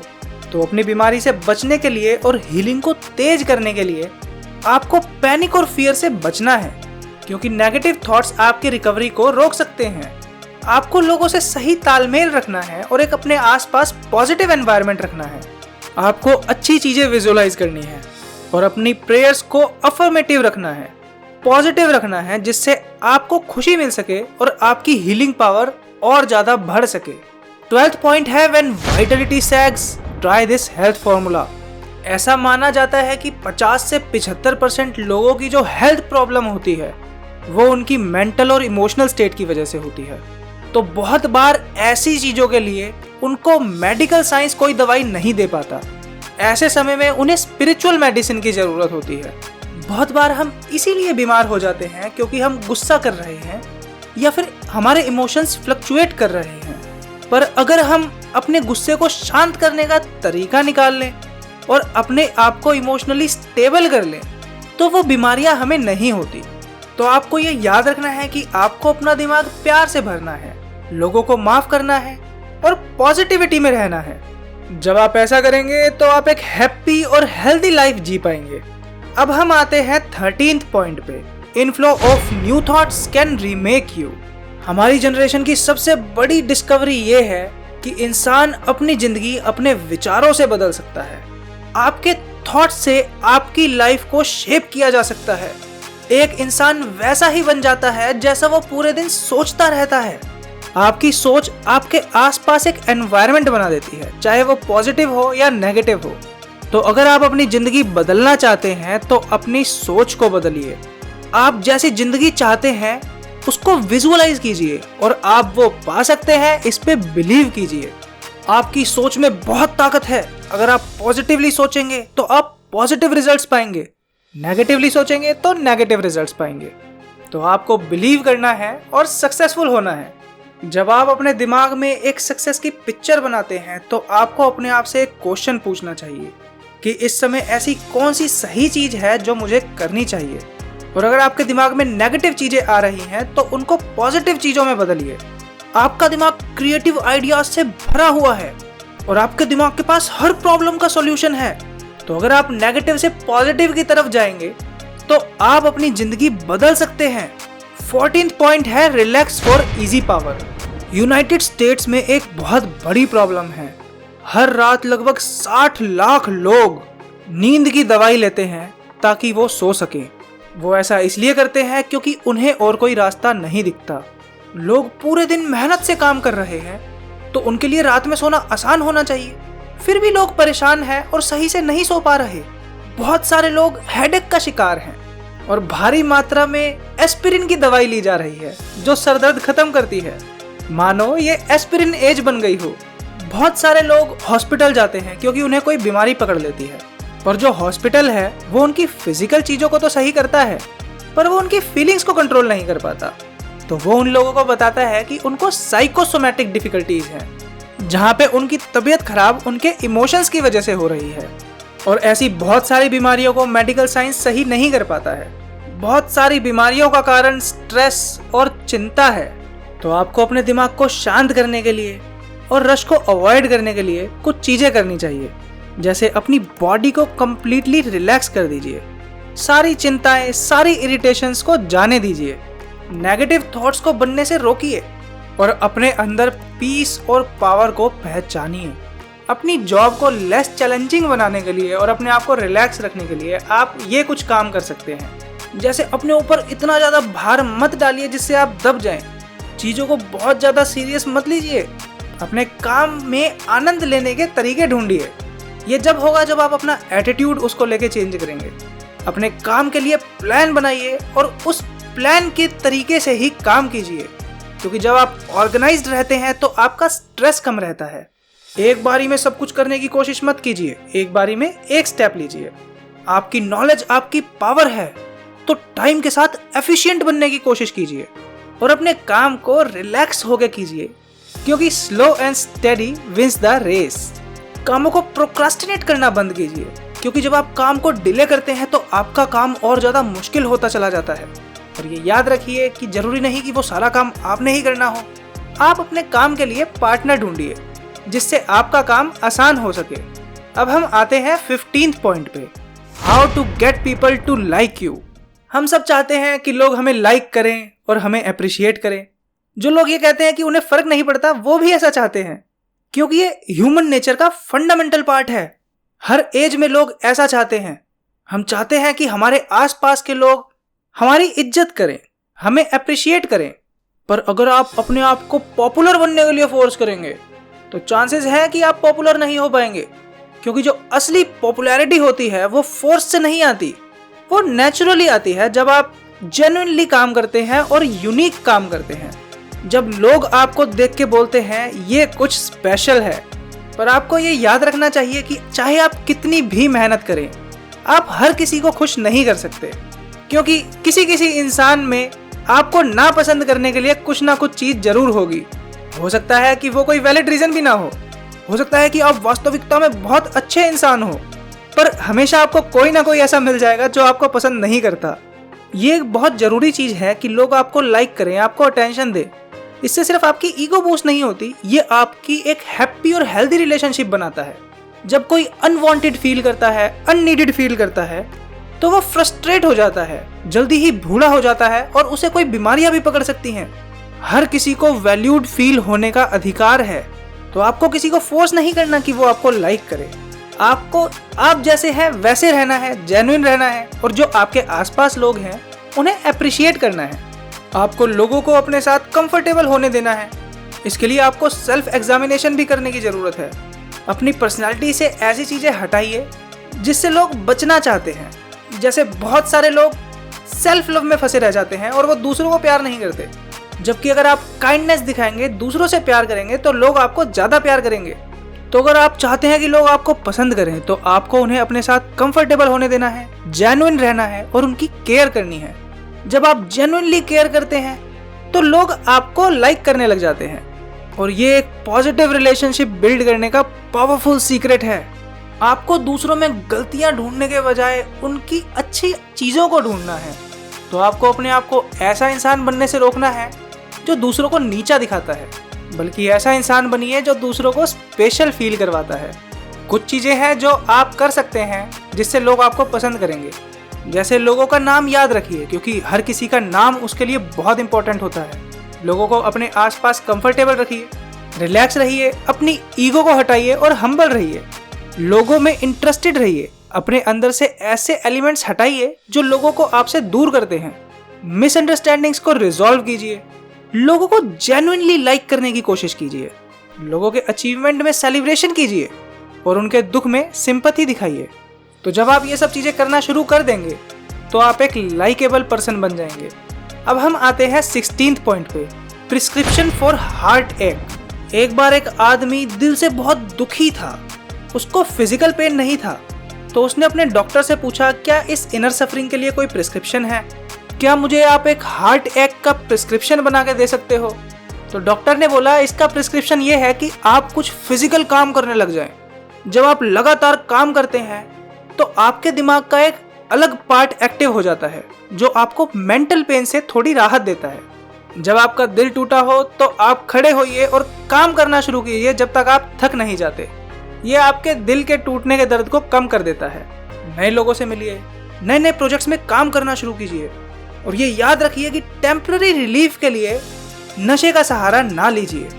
तो अपनी बीमारी से बचने के लिए और हीलिंग को तेज करने के लिए आपको पैनिक और फियर से बचना है, क्योंकि नेगेटिव थॉट्स आपकी रिकवरी को रोक सकते हैं। आपको लोगों से सही तालमेल रखना है और एक अपने आसपास पॉजिटिव एनवायरनमेंट रखना है। आपको अच्छी चीजें विजुअलाइज करनी है और अपनी प्रेयर्स को अफर्मेटिव रखना है, पॉजिटिव रखना है, जिससे आपको खुशी मिल सके और आपकी हीलिंग पावर और ज्यादा बढ़ सके। 12th पॉइंट है when vitality sags try this health formula. ऐसा माना जाता है कि 50 से 75% लोगों की जो हेल्थ प्रॉब्लम होती है वो उनकी मेंटल और इमोशनल स्टेट की वजह से होती है। तो बहुत बार ऐसी चीजों के लिए उनको मेडिकल साइंस कोई दवाई नहीं दे पाता। ऐसे समय में उन्हें स्पिरिचुअल मेडिसिन की जरूरत होती है। बहुत बार हम इसीलिए बीमार हो जाते हैं क्योंकि हम गुस्सा कर रहे हैं या फिर हमारे इमोशंस फ्लक्चुएट कर रहे हैं। पर अगर हम अपने गुस्से को शांत करने का तरीका निकाल लें और अपने आप को इमोशनली स्टेबल कर लें तो वो बीमारियां हमें नहीं होती। तो आपको ये याद रखना है कि आपको अपना दिमाग प्यार से भरना है, लोगों को माफ करना है और पॉजिटिविटी में रहना है। जब आप ऐसा करेंगे तो आप एक हैप्पी और हेल्दी लाइफ जी पाएंगे। अब हम आते हैं 13th पॉइंट पे, inflow of new thoughts can remake you. हमारी जनरेशन की सबसे बड़ी डिस्कवरी ये है कि इंसान अपनी जिंदगी अपने विचारों से बदल सकता है। आपके थॉट से आपकी लाइफ को शेप किया जा सकता है। एक इंसान वैसा ही बन जाता है जैसा वो पूरे दिन सोचता रहता है। आपकी सोच आपके आसपास एक एनवायरनमेंट बना देती है, चाहे वो पॉजिटिव हो या नेगेटिव हो। तो अगर आप अपनी जिंदगी बदलना चाहते हैं तो अपनी सोच को बदलिए। आप जैसी जिंदगी चाहते हैं उसको विजुअलाइज कीजिए और आप वो पा सकते हैं, इस पे बिलीव कीजिए। आपकी सोच में बहुत ताकत है। अगर आप पॉजिटिवली सोचेंगे तो आप पॉजिटिव रिजल्ट्स पाएंगे, नेगेटिवली सोचेंगे तो नेगेटिव रिजल्ट्स पाएंगे। तो आपको बिलीव करना है और सक्सेसफुल होना है। जब आप अपने दिमाग में एक सक्सेस की पिक्चर बनाते हैं तो आपको अपने आप से एक क्वेश्चन पूछना चाहिए कि इस समय ऐसी कौन सी सही चीज है जो मुझे करनी चाहिए। और अगर आपके दिमाग में नेगेटिव चीजें आ रही हैं तो उनको पॉजिटिव चीजों में बदलिए। आपका दिमाग क्रिएटिव आइडियाज से भरा हुआ है और आपके दिमाग के पास हर प्रॉब्लम का सॉल्यूशन है। तो अगर आप नेगेटिव से पॉजिटिव की तरफ जाएंगे तो आप अपनी जिंदगी बदल सकते हैं। 14th पॉइंट है relax for easy power. United states में एक बहुत बड़ी प्रॉब्लम है। हर रात लगभग 60 लाख लोग नींद की दवाई लेते हैं ताकि वो सो सकें। वो ऐसा इसलिए करते हैं क्योंकि उन्हें और कोई रास्ता नहीं दिखता। लोग पूरे दिन मेहनत से काम कर रहे हैं तो उनके लिए रात में सोना आसान होना चाहिए, फिर भी लोग परेशान हैं और सही से नहीं सो पा रहे। बहुत सारे लोग हेडेक का शिकार हैं और भारी मात्रा में एस्पिरिन की दवाई ली जा रही है जो सरदर्द खत्म करती है। मानो ये एस्पिरिन एज बन गई हो। बहुत सारे लोग हॉस्पिटल जाते हैं क्योंकि उन्हें कोई बीमारी पकड़ लेती है, पर जो हॉस्पिटल है वो उनकी फिजिकल चीजों को तो सही करता है पर वो उनकी फीलिंग्स को कंट्रोल नहीं कर पाता। तो वो उन लोगों को बताता है कि उनको साइकोसोमैटिक डिफिकल्टीज हैं, जहाँ पे उनकी तबीयत खराब उनके इमोशंस की वजह से हो रही है। और ऐसी बहुत सारी बीमारियों को मेडिकल साइंस सही नहीं कर पाता है। बहुत सारी बीमारियों का कारण स्ट्रेस और चिंता है। तो आपको अपने दिमाग को शांत करने के लिए और रश को अवॉइड करने के लिए कुछ चीजें करनी चाहिए, जैसे अपनी बॉडी को कंप्लीटली रिलैक्स कर दीजिए। सारी चिंताएं, सारी इरिटेशंस को जाने दीजिए। नेगेटिव थॉट्स को बनने से रोकिए और अपने अंदर पीस और पावर को पहचानिए। अपनी जॉब को लेस चैलेंजिंग बनाने के लिए और अपने आप को रिलैक्स रखने के लिए आप ये कुछ काम कर सकते हैं। जैसे अपने ऊपर इतना ज़्यादा भार मत डालिए जिससे आप दब जाएं। चीज़ों को बहुत ज़्यादा सीरियस मत लीजिए। अपने काम में आनंद लेने के तरीके ढूंढिए। ये जब होगा जब आप अपना एटीट्यूड उसको लेके चेंज करेंगे। अपने काम के लिए प्लान बनाइए और उस प्लान के तरीके से ही काम कीजिए, क्योंकि जब आप ऑर्गेनाइज्ड रहते हैं तो आपका स्ट्रेस कम रहता है। एक बारी में सब कुछ करने की कोशिश मत कीजिए, एक बारी में एक स्टेप लीजिए। आपकी नॉलेज आपकी पावर है, तो टाइम के साथ एफिशिएंट बनने की कोशिश कीजिए और अपने काम को रिलैक्स होकर कीजिए, क्योंकि slow and steady wins the race. कामों को प्रोक्रास्टिनेट करना बंद कीजिए, क्योंकि जब आप काम को डिले करते हैं तो आपका काम और ज़्यादा मुश्किल होता चला जाता है। और ये याद रखिए कि जरूरी नहीं कि वो सारा काम आपने ही करना हो। आप अपने काम के लिए पार्टनर ढूंढिए जिससे आपका काम आसान हो सके। अब हम आते हैं 15th पॉइंट पे, how to get people to like you. हम सब चाहते हैं कि लोग हमें लाइक करें और हमें अप्रिशिएट करें। जो लोग ये कहते हैं कि उन्हें फर्क नहीं पड़ता, वो भी ऐसा चाहते हैं, क्योंकि ये ह्यूमन नेचर का फंडामेंटल पार्ट है। हर एज में लोग ऐसा चाहते हैं। हम चाहते हैं कि हमारे आसपास के लोग हमारी इज्जत करें, हमें अप्रिशिएट करें। पर अगर आप अपने आप को पॉपुलर बनने के लिए फोर्स करेंगे तो चांसेस है कि आप पॉपुलर नहीं हो पाएंगे, क्योंकि जो असली पॉपुलैरिटी होती है वो फोर्स से नहीं आती, वो नेचुरली आती है जब आप जेन्युइनली काम करते हैं और यूनिक काम करते हैं। जब लोग आपको देख के बोलते हैं ये कुछ स्पेशल है। पर आपको ये याद रखना चाहिए कि चाहे आप कितनी भी मेहनत करें, आप हर किसी को खुश नहीं कर सकते, क्योंकि किसी किसी इंसान में आपको नापसंद करने के लिए कुछ ना कुछ चीज जरूर होगी। हो सकता है कि वो कोई वैलिड रीजन भी ना हो सकता है कि आप वास्तविकता में बहुत अच्छे इंसान हो, पर हमेशा आपको कोई ना कोई ऐसा मिल जाएगा जो आपको पसंद नहीं करता। ये एक बहुत जरूरी चीज है कि लोग आपको लाइक करें, आपको अटेंशन दे। इससे सिर्फ आपकी ईगो बूस्ट नहीं होती, ये आपकी एक हैप्पी और हेल्दी रिलेशनशिप बनाता है। जब कोई अनवांटेड फील करता है, अननीडेड फील करता है, तो वो फ्रस्ट्रेट हो जाता है, जल्दी ही बूढ़ा हो जाता है और उसे कोई बीमारियां भी पकड़ सकती हैं। हर किसी को वैल्यूड फील होने का अधिकार है, तो आपको किसी को फोर्स नहीं करना कि वो आपको लाइक करे। आपको आप जैसे हैं वैसे रहना है, जेन्युइन रहना है, और जो आपके आसपास लोग हैं उन्हें अप्रिशिएट करना है। आपको लोगों को अपने साथ कंफर्टेबल होने देना है। इसके लिए आपको सेल्फ एग्जामिनेशन भी करने की जरूरत है। अपनी पर्सनालिटी से ऐसी चीजें हटाइए जिससे लोग बचना चाहते हैं। जैसे बहुत सारे लोग सेल्फ लव में फंसे रह जाते हैं और वो दूसरों को प्यार नहीं करते, जबकि अगर आप काइंडनेस दिखाएंगे, दूसरों से प्यार करेंगे, तो लोग आपको ज्यादा प्यार करेंगे। तो अगर आप चाहते हैं कि लोग आपको पसंद करें, तो आपको उन्हें अपने साथ कंफर्टेबल होने देना है, जेन्युइन रहना है और उनकी केयर करनी है। जब आप जेन्युइनली केयर करते हैं तो लोग आपको लाइक करने लग जाते हैं, और ये एक पॉजिटिव रिलेशनशिप बिल्ड करने का पावरफुल सीक्रेट है। आपको दूसरों में गलतियां ढूंढने के बजाय उनकी अच्छी चीजों को ढूंढना है। तो आपको अपने आप को ऐसा इंसान बनने से रोकना है जो दूसरों को नीचा दिखाता है, बल्कि ऐसा इंसान बनिए जो दूसरों को स्पेशल फील करवाता है। कुछ चीजें हैं जो आप कर सकते हैं जिससे लोग आपको पसंद करेंगे। जैसे लोगों का नाम याद रखिए, क्योंकि हर किसी का नाम उसके लिए बहुत इंपॉर्टेंट होता है। लोगों को अपने आसपास कंफर्टेबल रखिए, रिलैक्स रहिए, अपनी ईगो को हटाइए और हम्बल रहिए। लोगों में इंटरेस्टेड रहिए, अपने अंदर से ऐसे एलिमेंट्स हटाइए जो लोगों को आपसे दूर करते हैं। मिसअंडरस्टैंडिंग्स को रिजॉल्व कीजिए, लोगों को जेन्युइनली लाइक करने की कोशिश कीजिए, लोगों के अचीवमेंट में सेलिब्रेशन कीजिए और उनके दुख में सिंपैथी दिखाइए। तो जब आप ये सब चीजें करना शुरू कर देंगे तो आप एक लाइकेबल पर्सन बन जाएंगे। अब हम आते हैं 16th पॉइंट पे, प्रिस्क्रिप्शन फॉर हार्ट एक। एक बार एक आदमी दिल से बहुत दुखी था, उसको फिजिकल पेन नहीं था, तो उसने अपने डॉक्टर से पूछा, क्या इस इनर सफरिंग के लिए कोई प्रिस्क्रिप्शन है? क्या मुझे आप एक हार्ट एक का प्रिस्क्रिप्शन बना के दे सकते हो? तो डॉक्टर ने बोला, इसका प्रिस्क्रिप्शन ये है कि आप कुछ फिजिकल काम करने लग जाएं। जब आप लगातार काम करते हैं तो आपके दिमाग का एक अलग पार्ट एक्टिव हो जाता है जो आपको मेंटल पेन से थोड़ी राहत देता है। जब आपका दिल टूटा हो तो आप खड़े होइए और काम करना शुरू कीजिए जब तक आप थक नहीं जाते। ये आपके दिल के टूटने के दर्द को कम कर देता है। नए लोगों से मिलिए, नए नए प्रोजेक्ट्स में काम करना शुरू कीजिए, और ये याद रखिए कि टेम्पररी रिलीफ के लिए नशे का सहारा ना लीजिए।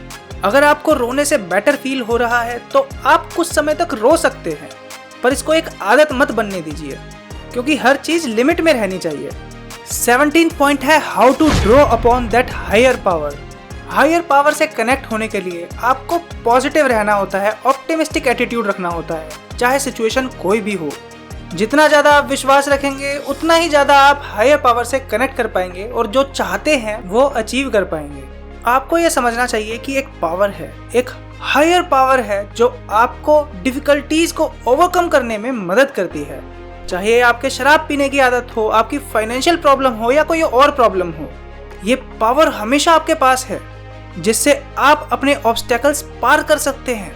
अगर आपको रोने से बेटर फील हो रहा है तो आप कुछ समय तक रो सकते हैं, पर इसको एक आदत मत बनने दीजिए, क्योंकि हर चीज लिमिट में रहनी चाहिए। 17th पॉइंट है, how to draw upon that higher power. Higher power से कनेक्ट होने के लिए आपको पॉजिटिव रहना होता है, ऑप्टिमिस्टिक एटीट्यूड रखना होता है, चाहे सिचुएशन कोई भी हो। जितना ज्यादा आप विश्वास रखेंगे उतना ही ज्यादा आप हायर पावर से कनेक्ट कर पाएंगे और जो चाहते हैं वो अचीव कर पाएंगे। आपको ये समझना चाहिए कि एक पावर है, एक हायर पावर है जो आपको डिफिकल्टीज को ओवरकम करने में मदद करती है। चाहे आपके शराब पीने की आदत हो, आपकी फाइनेंशियल प्रॉब्लम हो या कोई और प्रॉब्लम हो, ये पावर हमेशा आपके पास है जिससे आप अपने ऑब्स्टेकल्स पार कर सकते हैं।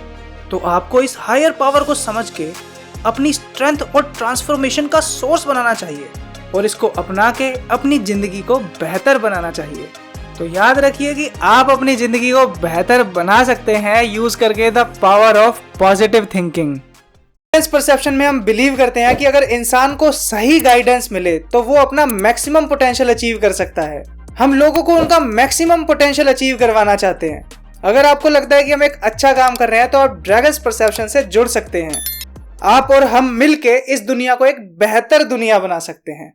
तो आपको इस हायर पावर को समझ के अपनी स्ट्रेंथ और ट्रांसफॉर्मेशन का सोर्स बनाना चाहिए और इसको अपना के अपनी जिंदगी को बेहतर बनाना चाहिए। तो याद रखिए कि आप अपनी जिंदगी को बेहतर बना सकते हैं यूज करके the power of positive thinking. इस परसेप्शन में हम बिलीव करते हैं कि अगर इंसान को सही गाइडेंस मिले तो वो अपना मैक्सिमम पोटेंशियल अचीव कर सकता है। हम लोगों को उनका मैक्सिमम पोटेंशियल अचीव करवाना चाहते हैं। अगर आपको लगता है कि हम एक अच्छा काम कर रहे हैं तो आप ड्रैगन्स परसेप्शन से जुड़ सकते हैं। आप और हम मिलके इस दुनिया को एक बेहतर दुनिया बना सकते हैं।